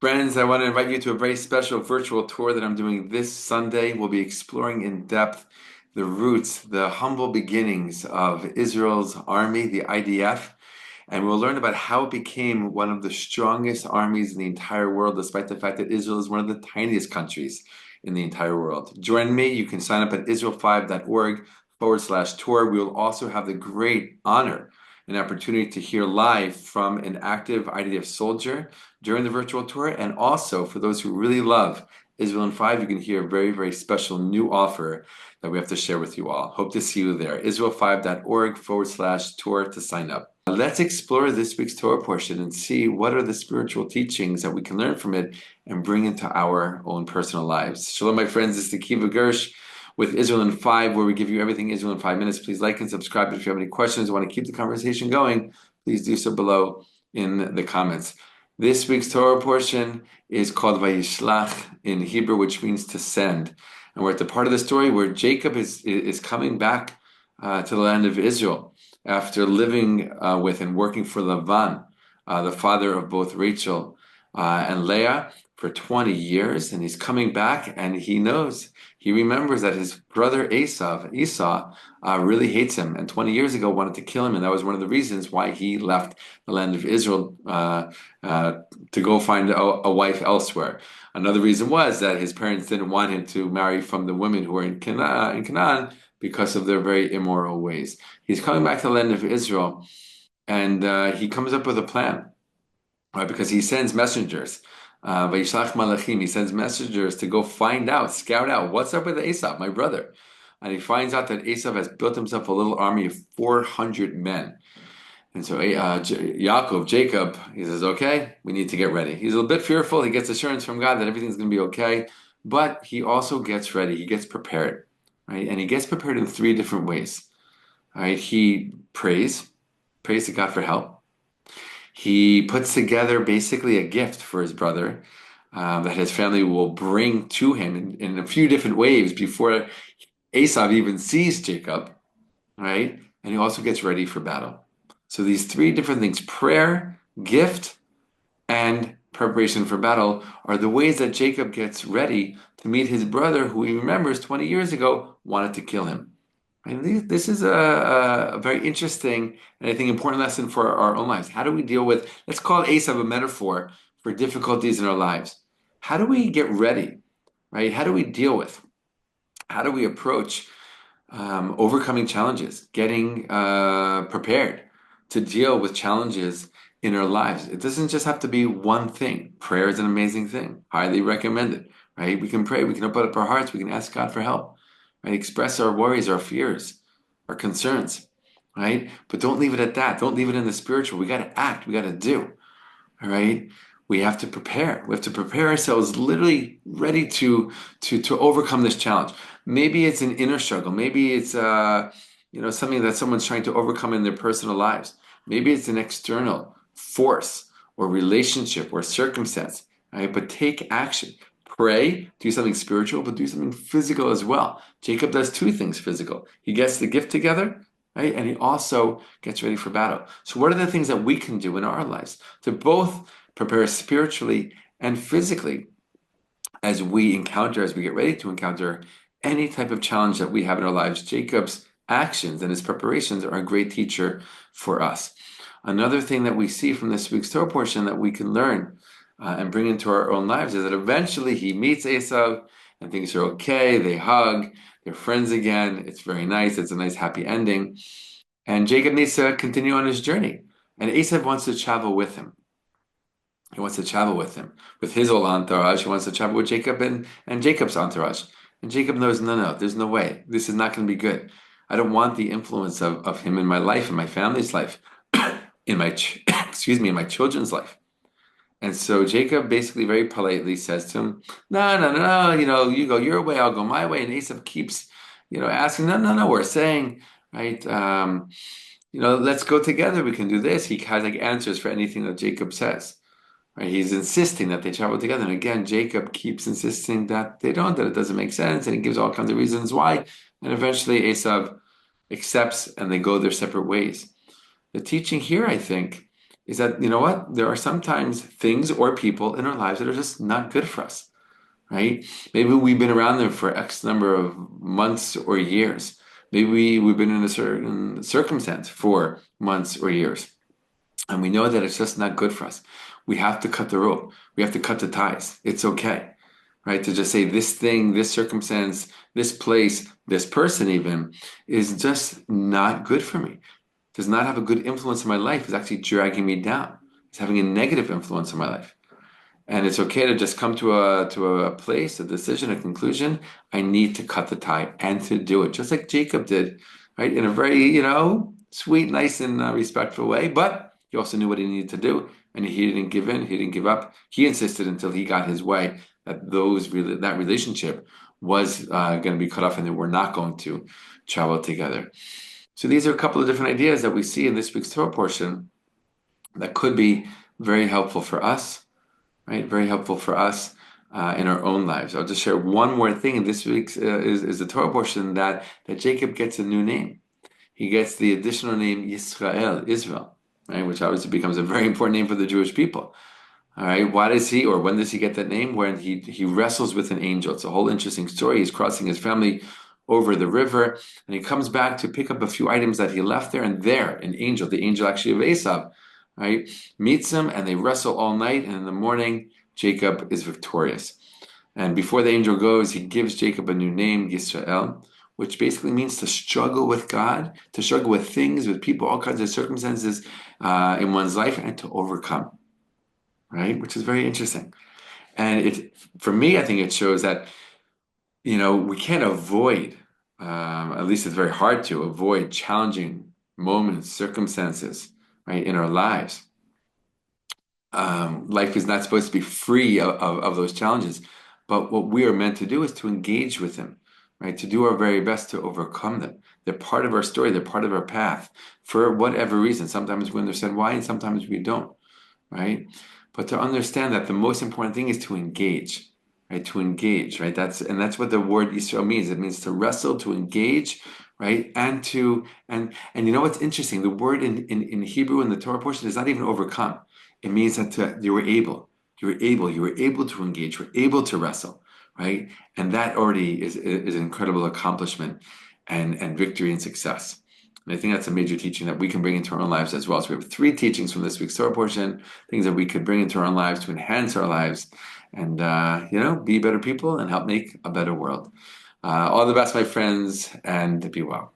Friends, I want to invite you to a very special virtual tour that I'm doing this Sunday. We'll be exploring in depth the roots, the humble beginnings of Israel's army, the IDF, and we'll learn about how it became one of the strongest armies in the entire world, despite the fact that Israel is one of the tiniest countries in the entire world. Join me. You can sign up at israel5.org/tour. We will also have the great honor and opportunity to hear live from an active IDF soldier during the virtual tour. And also, for those who really love Israel in 5, you can hear a very, very special new offer that we have to share with you all. Hope to see you there. Israel5.org/tour to sign up. Let's explore this week's Torah portion and see what are the spiritual teachings that we can learn from it and bring into our own personal lives. Shalom, my friends. This is the Kiva Gersh with Israel in 5, where we give you everything Israel in 5 minutes. Please like and subscribe. If you have any questions or want to keep the conversation going, please do so below in the comments. This week's Torah portion is called Vayishlach in Hebrew, which means to send. And we're at the part of the story where Jacob is coming back to the land of Israel after living with and working for Lavan, the father of both Rachel and Leah, for 20 years. And he's coming back, and he remembers that his brother Esau, really hates him, and 20 years ago wanted to kill him. And that was one of the reasons why he left the land of Israel to go find a wife elsewhere. Another reason was that his parents didn't want him to marry from the women who were in Canaan because of their very immoral ways. He's coming back to the land of Israel, and he comes up with a plan, right? Because he sends messengers. Vayishlach malachim. He sends messengers to go find out, scout out what's up with Esau, my brother. And he finds out that Esau has built himself a little army of 400 men. And so Jacob, he says, okay, we need to get ready. He's a little bit fearful. He gets assurance from God that everything's going to be okay. But he also gets ready. He gets prepared, right? And he gets prepared in three different ways, right? He prays to God for help. He puts together basically a gift for his brother that his family will bring to him in a few different ways before Esau even sees Jacob, right? And he also gets ready for battle. So these three different things, prayer, gift, and preparation for battle, are the ways that Jacob gets ready to meet his brother, who he remembers 20 years ago wanted to kill him. And this is a very interesting and I think important lesson for our own lives. How do we deal with, let's call Esau a metaphor for difficulties in our lives. How do we get ready, right? How do we deal with, how do we approach overcoming challenges, getting prepared to deal with challenges in our lives? It doesn't just have to be one thing. Prayer is an amazing thing, highly recommended, right? We can pray, we can open up our hearts, we can ask God for help, right? Express our worries, our fears, our concerns, right? But don't leave it at that. Don't leave it in the spiritual. We got to act, we got to do, all right? We have to prepare. We have to prepare ourselves, literally ready to overcome this challenge. Maybe it's an inner struggle. Maybe it's something that someone's trying to overcome in their personal lives. Maybe it's an external force or relationship or circumstance. Right? But take action. Pray, do something spiritual, but do something physical as well. Jacob does two things physical. He gets the gift together, right? And he also gets ready for battle. So what are the things that we can do in our lives to both prepare spiritually and physically as we get ready to encounter any type of challenge that we have in our lives? Jacob's actions and his preparations are a great teacher for us. Another thing that we see from this week's Torah portion that we can learn and bring into our own lives is that eventually he meets Esau and things are okay. They hug, they're friends again. It's very nice. It's a nice happy ending. And Jacob needs to continue on his journey. And Esau wants to travel with him. He wants to travel with him, with his whole entourage. He wants to travel with Jacob and Jacob's entourage. And Jacob knows, no, there's no way. This is not going to be good. I don't want the influence of him in my life, in my family's life, in my in my children's life. And so Jacob basically very politely says to him, no, you go your way, I'll go my way. And Esau keeps, asking, no, we're saying, right, let's go together. We can do this. He has like answers for anything that Jacob says. Right? He's insisting that they travel together. And again, Jacob keeps insisting that they don't, that it doesn't make sense. And he gives all kinds of reasons why. And eventually Esau accepts and they go their separate ways. The teaching here, I think, is that, you know what? There are sometimes things or people in our lives that are just not good for us, right? Maybe we've been around them for X number of months or years. Maybe we've been in a certain circumstance for months or years, and we know that it's just not good for us. We have to cut the rope. We have to cut the ties. It's okay, right? To just say this thing, this circumstance, this place, this person even is just not good for me. Does not have a good influence in my life. It's actually dragging me down. It's having a negative influence in my life. And it's okay to just come to a place, a decision, a conclusion. I need to cut the tie and to do it, just like Jacob did, right? In a very, sweet, nice, and respectful way. But he also knew what he needed to do, and he didn't give in. He didn't give up. He insisted until he got his way that that relationship was going to be cut off, and they were not going to travel together. So these are a couple of different ideas that we see in this week's Torah portion that could be very helpful for us, right? Very helpful for us in our own lives. I'll just share one more thing. In this week's is the Torah portion that Jacob gets a new name. He gets the additional name Yisrael, Israel, right? Which obviously becomes a very important name for the Jewish people. All right, why does he, or when does he get that name? When he wrestles with an angel. It's a whole interesting story. He's crossing his family over the river, and he comes back to pick up a few items that he left there, and there, an angel, the angel actually of Esau, right, meets him, and they wrestle all night, and in the morning, Jacob is victorious. And before the angel goes, he gives Jacob a new name, Yisrael, which basically means to struggle with God, to struggle with things, with people, all kinds of circumstances in one's life, and to overcome, right? Which is very interesting. And for me, I think it shows that, we can't avoid, at least it's very hard to avoid challenging moments, circumstances, right, in our lives. Life is not supposed to be free of those challenges, but what we are meant to do is to engage with them, right? To do our very best to overcome them. They're part of our story, they're part of our path for whatever reason. Sometimes we understand why, and sometimes we don't, right? But to understand that the most important thing is to engage, right? To engage, right? That's what the word Israel means. It means to wrestle, to engage, right? And you know what's interesting? The word in Hebrew in the Torah portion is not even overcome. It means that you were able to engage, you were able to wrestle, right? And that already is an incredible accomplishment and victory and success. And I think that's a major teaching that we can bring into our own lives as well. So we have 3 teachings from this week's Torah portion, things that we could bring into our own lives to enhance our lives and, be better people and help make a better world. All the best, my friends, and be well.